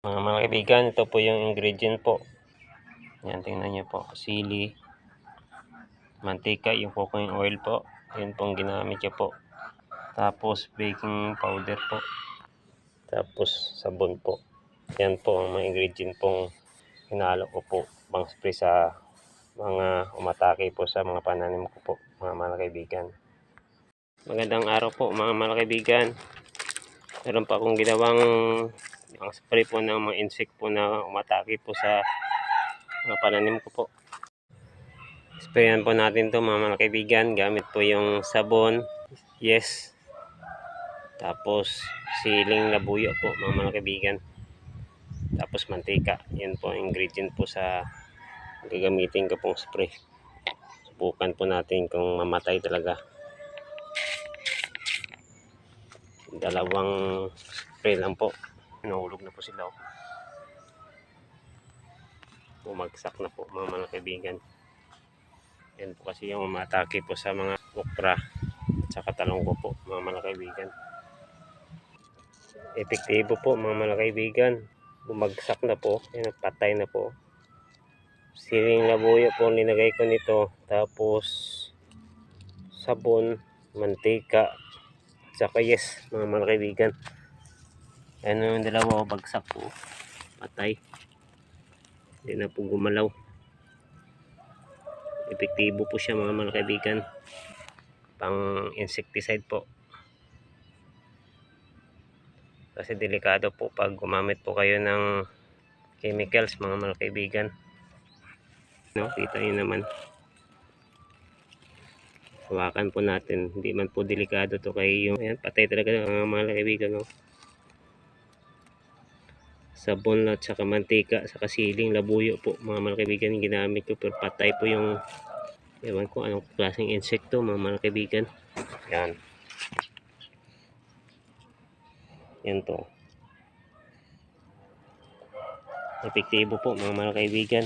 Mga kaibigan, ito po yung ingredient po. Yan, tingnan nyo po. Sili, mantika, yung cooking oil po. Yan pong ginamit niya po. Tapos baking powder po. Tapos sabon po. Yan po ang mga ingredient pong hinalo ko po. Pang spray sa mga umatake po sa mga pananim ko po, mga kaibigan. Magandang araw po mga kaibigan. Meron pa akong ginawang ang spray po ng mga insect po na umatake po sa mga pananim ko po. Sprayan po natin to mga kaibigan. Gamit po yung sabon, yes. Tapos siling labuyo po mga kaibigan. Tapos mantika. Yan po ang ingredient po sa gagamitin ko pong spray. Subukan po natin kung mamatay talaga. Dalawang spray lang po. Nahulog na po sila. Bumagsak na po mga kaibigan. Yan po kasi yung umatake po sa mga okra at saka talong ko po mga kaibigan. Epektibo po mga kaibigan. Bumagsak na po. Yan, patay na po. Siling labuyo po nilagay ko nito. Tapos sabon, mantika, at saka yes mga kaibigan. Ano yung dalawa, bagsak po. Patay. Hindi na po gumalaw. Epektibo po siya mga kaibigan. Pang insecticide po. Kasi delikado po pag gumamit po kayo ng chemicals mga kaibigan. No, kita niyo naman. Hawakan po natin. Hindi man po delikado to kay yung ayan, patay talaga mga kaibigan. No? Sabon at saka mantika, saka siling labuyo po mga kaibigan yung ginamit ko, pero patay po yung ewan ko anong klaseng insekto mga kaibigan. Yan. Yan to. Epektibo po mga kaibigan.